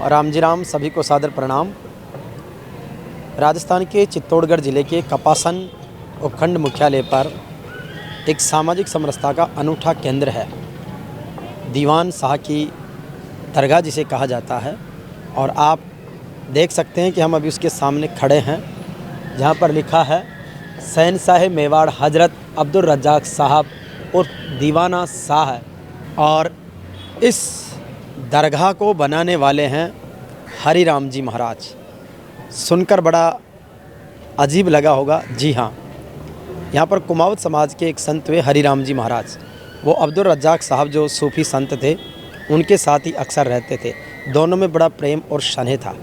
राम जी राम, सभी को सादर प्रणाम। राजस्थान के चित्तौड़गढ़ ज़िले के कपासन उपखंड मुख्यालय पर एक सामाजिक समरसता का अनूठा केंद्र है। दीवान शाह की दरगाह जिसे कहा जाता है, और आप देख सकते हैं कि हम अभी उसके सामने खड़े हैं, जहां पर लिखा है शहंशाह मेवाड़ हज़रत अब्दुल रज़्ज़ाक़ साहब और दीवाना शाह। और इस दरगाह को बनाने वाले हैं हरि राम जी महाराज। सुनकर बड़ा अजीब लगा होगा। जी हाँ, यहाँ पर कुमाऊत समाज के एक संत हुए हरि राम जी महाराज। वो अब्दुल रज़्ज़ाक़ साहब जो सूफ़ी संत थे, उनके साथ ही अक्सर रहते थे। दोनों में बड़ा प्रेम और स्नेह था।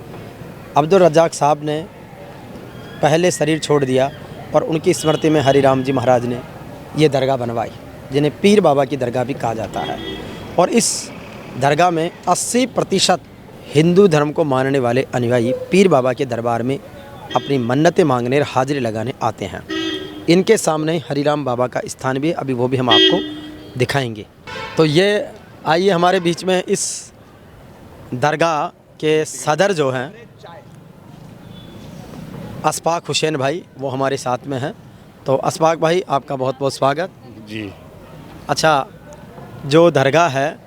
अब्दुल रज़्ज़ाक़ साहब ने पहले शरीर छोड़ दिया और उनकी स्मृति में हरि राम जी महाराज ने ये दरगाह बनवाई, जिन्हें पीर बाबा की दरगाह भी कहा जाता है। और इस दरगाह में 80% हिंदू धर्म को मानने वाले अनुयायी पीर बाबा के दरबार में अपनी मन्नतें मांगने और हाजिरी लगाने आते हैं। इनके सामने हरिराम बाबा का स्थान भी है, अभी वो भी हम आपको दिखाएंगे। तो ये आइए, हमारे बीच में इस दरगाह के सदर जो हैं अशफाक हुसैन भाई, वो हमारे साथ में हैं। तो अशफाक भाई, आपका बहुत बहुत स्वागत जी। अच्छा, जो दरगाह है,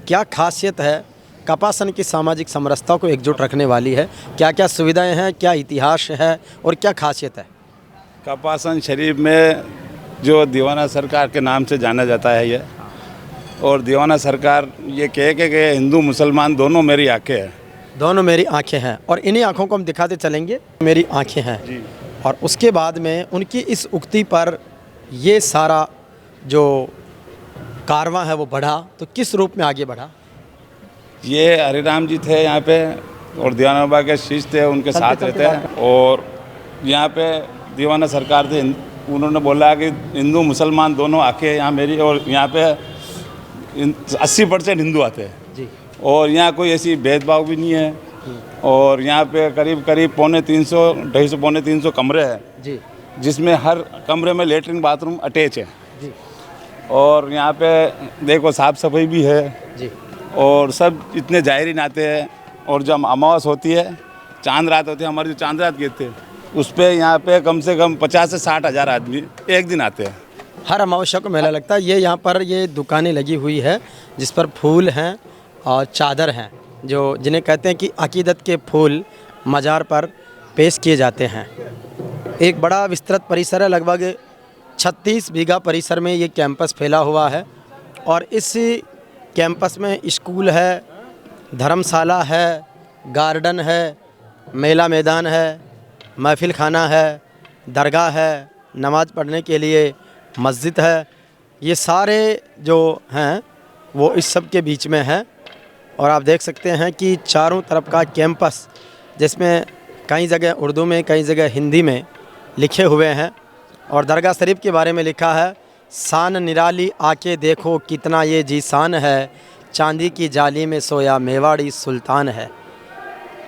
क्या खासियत है? कपासन की सामाजिक समरसता को एकजुट रखने वाली है। क्या क्या सुविधाएं हैं, क्या इतिहास है और क्या खासियत है? कपासन शरीफ में जो दीवाना सरकार के नाम से जाना जाता है ये, और दीवाना सरकार ये कह के हिंदू मुसलमान दोनों मेरी आंखें हैं। दोनों मेरी आंखें हैं, और इन्हीं आंखों को हम दिखाते चलेंगे। मेरी आंखें हैं जी। और उसके बाद में उनकी इस उक्ति पर ये सारा जो कारवां है वो बढ़ा। तो किस रूप में आगे बढ़ा? ये हरिराम जी थे यहाँ पे, और दीवाना बाबा के शिष्य थे, उनके साथ रहते हैं। और यहाँ पे दीवाना सरकार थे, उन्होंने बोला कि हिंदू मुसलमान दोनों आंखें यहाँ मेरी, और यहाँ पे 80% हिंदू आते हैं जी। और यहाँ कोई ऐसी भेदभाव भी नहीं है। और यहाँ पे करीब 250 कमरे हैं जी, जिसमें हर कमरे में लेटरिन बाथरूम अटैच है जी, और यहाँ पे देखो साफ़ सफाई भी है जी। और सब इतने जायरीन आते हैं। और जब अमावस होती है, चांद रात होती है, हमारी जो चांद रात कहते हैं, उस पर यहाँ पे कम से कम 50 से 60 हज़ार आदमी एक दिन आते हैं। हर अमावस्या को मेला लगता है। ये यहाँ पर ये दुकानें लगी हुई है जिस पर फूल हैं और चादर हैं, जो जिन्हें कहते हैं कि अकीदत के फूल मज़ार पर पेश किए जाते हैं। एक बड़ा विस्तृत परिसर है, लगभग 36 बीघा परिसर में ये कैंपस फैला हुआ है। और इस कैंपस में स्कूल है, धर्मशाला है, गार्डन है, मेला मैदान है, महफिल खाना है, दरगाह है, नमाज़ पढ़ने के लिए मस्जिद है। ये सारे जो हैं वो इस सब के बीच में है। और आप देख सकते हैं कि चारों तरफ का कैंपस, जिसमें कई जगह उर्दू में, कई जगह हिंदी में लिखे हुए हैं। और दरगाह शरीफ के बारे में लिखा है, शान निराली आके देखो कितना ये जीसान है, चांदी की जाली में सोया मेवाड़ी सुल्तान है।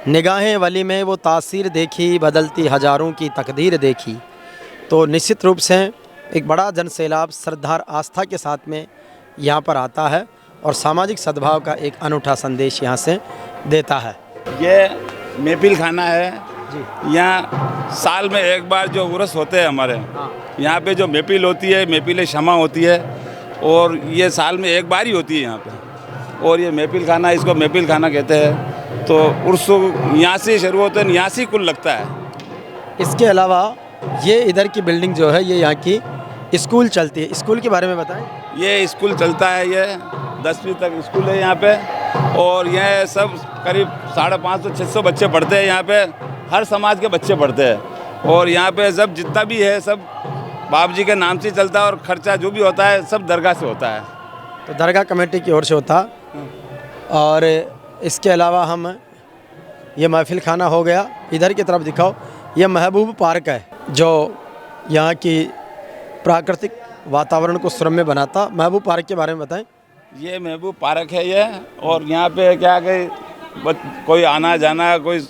निगाहें वली में वो तासीर देखी, बदलती हज़ारों की तकदीर देखी। तो निश्चित रूप से एक बड़ा जनसैलाब श्रद्धा और आस्था के साथ में यहाँ पर आता है और सामाजिक सद्भाव का एक अनूठा संदेश यहाँ से देता है। ये महफिल खाना है जी। यहाँ साल में एक बार जो उर्स होते हैं हमारे, हाँ। यहाँ पे जो महफिल होती है, महफिल शमा होती है, और ये साल में एक बार ही होती है यहाँ पे। और ये महफिल खाना, इसको महफिल खाना कहते हैं। तो उर्स यहाँ से शुरू होते हैं, यहाँ से कुल लगता है। इसके अलावा ये इधर की बिल्डिंग जो है, ये यहाँ की स्कूल चलती है। स्कूल के बारे में बताएं। ये स्कूल चलता है, ये 10वीं तक स्कूल है यहाँ पे। और यह सब करीब 550-600 बच्चे पढ़ते हैं यहाँ पे। हर समाज के बच्चे पढ़ते हैं। और यहाँ पे सब जितना भी है सब बाप जी के नाम से चलता है, और ख़र्चा जो भी होता है सब दरगाह से होता है। तो दरगाह कमेटी की ओर से होता। और इसके अलावा हम ये महफिल खाना हो गया। इधर की तरफ दिखाओ, ये महबूब पार्क है जो यहाँ की प्राकृतिक वातावरण को सुरम्य बनाता। महबूब पार्क के बारे में बताएं। ये महबूब पार्क है ये, और यहाँ पे क्या कि कोई आना जाना, कोई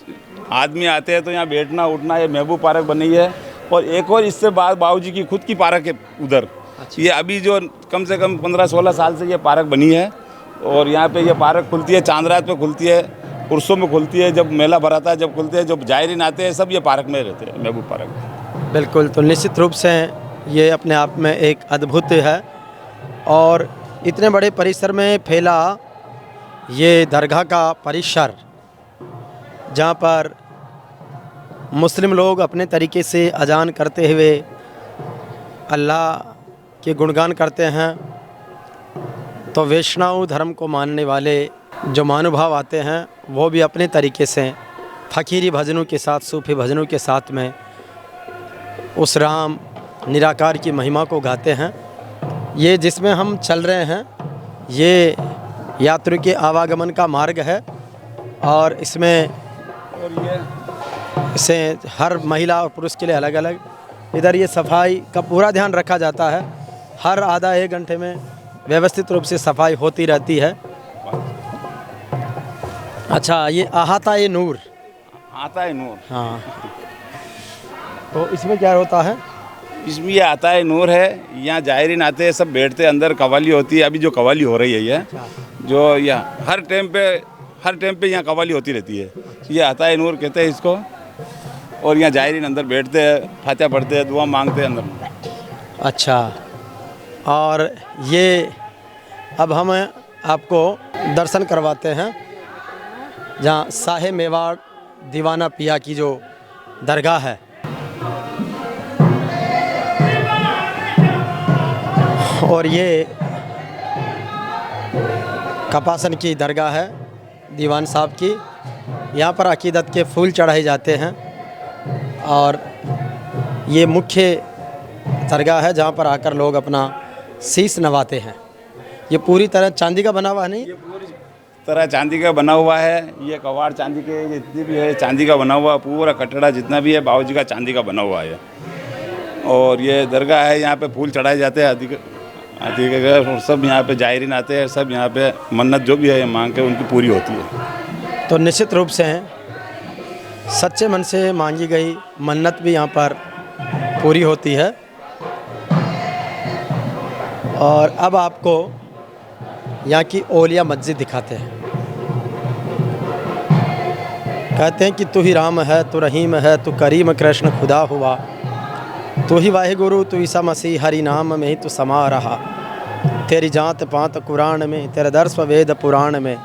आदमी आते हैं तो यहाँ बैठना उठना, ये महबूब पार्क बनी है। और एक और इससे बाद बाबूजी की खुद की पार्क है उधर। अच्छा। ये अभी जो कम से कम 15-16 साल से ये पार्क बनी है। और यहाँ पे ये पार्क खुलती है, चांद रात पे खुलती है। उर्सों में खुलती है, जब मेला भराता है, जब खुलते हैं, जब जायरीन आते हैं, सब ये पार्क में रहते हैं, महबूब पार्क में। बिल्कुल, तो निश्चित रूप से ये अपने आप में एक अद्भुत है। और इतने बड़े परिसर में फैला ये दरगाह का परिसर, जहाँ पर मुस्लिम लोग अपने तरीके से अजान करते हुए अल्लाह के गुणगान करते हैं, तो वैष्णव धर्म को मानने वाले जो महानुभाव आते हैं वो भी अपने तरीके से फ़कीरी भजनों के साथ, सूफ़ी भजनों के साथ में उस राम निराकार की महिमा को गाते हैं। ये जिसमें हम चल रहे हैं ये यात्रियों के आवागमन का मार्ग है, और इसमें और ये इसे हर महिला और पुरुष के लिए अलग अलग इधर ये सफाई का पूरा ध्यान रखा जाता है। हर आधा एक घंटे में व्यवस्थित रूप से सफाई होती रहती है। अच्छा, ये अहाता ये नूर, आता है नूर। हाँ, तो इसमें क्या होता है? इसमें ये आता है नूर है, यहाँ जायरीन आते हैं, सब बैठते हैं, अंदर कवाली होती है। अभी जो कवाली हो रही है ये जो यहाँ हर टाइम पे यहाँ कवाली होती रहती है। ये आता है नूर कहते हैं इसको। और यहाँ जायरीन अंदर बैठते हैं, फातिहा पढ़ते हैं, दुआ मांगते हैं अंदर। अच्छा, और ये अब हम आपको दर्शन करवाते हैं जहाँ साहे मेवाड़ दीवाना पिया की जो दरगाह है। और ये कपासन की दरगाह है दीवान साहब की। यहाँ पर अकीदत के फूल चढ़ाए जाते हैं, और ये मुख्य दरगाह है जहाँ पर आकर लोग अपना शीश नवाते हैं। ये पूरी तरह चांदी का बना हुआ है? नहीं, ये पूरी तरह चांदी का बना हुआ है। ये कवाड़ चांदी के जितनी भी है चांदी का बना हुआ, पूरा कटड़ा जितना भी है बाबूजी का चांदी का बना हुआ है। और ये दरगाह है, यहाँ पे फूल चढ़ाए जाते हैं आदि के घर, और सब यहाँ पे जायरीन आते हैं, सब यहाँ पे मन्नत जो भी है मांग के उनकी पूरी होती है। तो निश्चित रूप से सच्चे मन से मांगी गई मन्नत भी यहाँ पर पूरी होती है। और अब आपको यहाँ की ओलिया मस्जिद दिखाते हैं। कहते हैं कि तू ही राम है, तू रहीम है, तू करीम कृष्ण खुदा हुआ, तू ही वाहिगुरु, तू ईसा मसीह, हरि नाम में ही तू समा रहा। तेरी जात पात कुरान में, तेरा दर्श वेद पुराण में,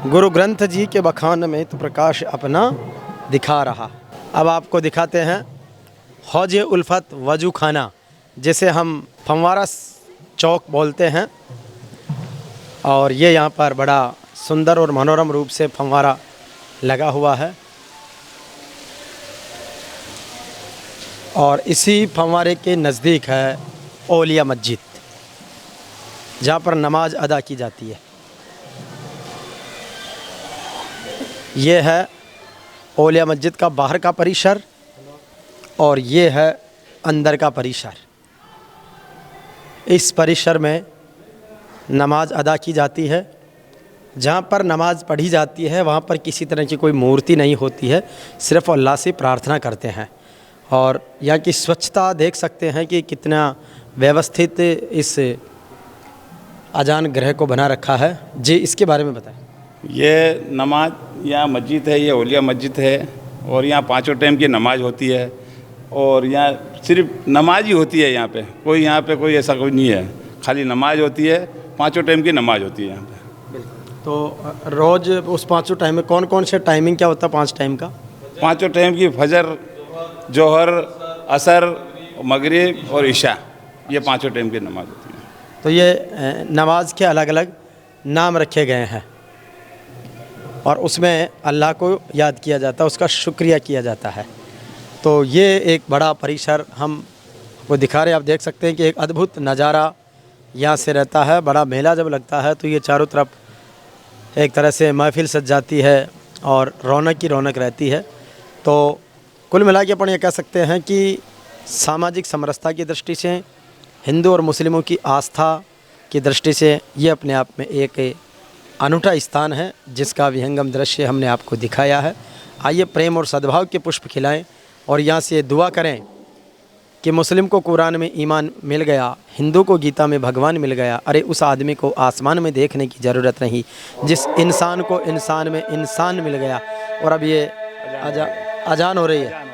गुरु ग्रंथ जी के बखान में तू प्रकाश अपना दिखा रहा। अब आपको दिखाते हैं हौज उल्फत वजू खाना, जिसे हम फंवारा चौक बोलते हैं। और ये यहाँ पर बड़ा सुंदर और मनोरम रूप से फंवारा लगा हुआ है। और इसी फंवारे के नज़दीक है ओलिया मस्जिद, जहाँ पर नमाज अदा की जाती है। ये है ओलिया मस्जिद का बाहर का परिसर, और ये है अंदर का परिसर। इस परिसर में नमाज अदा की जाती है। जहाँ पर नमाज पढ़ी जाती है वहाँ पर किसी तरह की कोई मूर्ति नहीं होती है, सिर्फ अल्लाह से प्रार्थना करते हैं। और यहाँ की स्वच्छता देख सकते हैं कि कितना व्यवस्थित इस अजान गृह को बना रखा है। जी, इसके बारे में बताएं। ये नमाज यहाँ मस्जिद है, ये ओलिया मस्जिद है, और यहाँ 5 टाइम की नमाज होती है। और यहाँ सिर्फ नमाज ही होती है, यहाँ पे कोई ऐसा कोई नहीं है, खाली नमाज होती है। 5 टाइम की नमाज होती है यहाँ पे। तो रोज़ उस 5 टाइम में कौन कौन से टाइमिंग क्या होता है 5 टाइम का? 5 टाइम की फजर, जोहर, असर, मगरिब और इशा, ये 5 टाइम की नमाज होती है। तो ये नमाज के अलग अलग नाम रखे गए हैं, और उसमें अल्लाह को याद किया जाता है, उसका शुक्रिया किया जाता है। तो ये एक बड़ा परिसर हम वो दिखा रहे हैं। आप देख सकते हैं कि एक अद्भुत नज़ारा यहाँ से रहता है। बड़ा मेला जब लगता है तो ये चारों तरफ एक तरह से महफिल सज जाती है और रौनक ही रौनक रहती है। तो कुल मिला के अपन ये कह सकते हैं कि सामाजिक समरसता की दृष्टि से, हिंदू और मुस्लिमों की आस्था की दृष्टि से ये अपने आप में एक अनूठा स्थान है, जिसका विहंगम दृश्य हमने आपको दिखाया है। आइए प्रेम और सद्भाव के पुष्प खिलाएं और यहाँ से दुआ करें कि मुस्लिम को कुरान में ईमान मिल गया, हिंदू को गीता में भगवान मिल गया, अरे उस आदमी को आसमान में देखने की ज़रूरत नहीं, जिस इंसान को इंसान में इंसान मिल गया। और अब ये अजान हो रही है।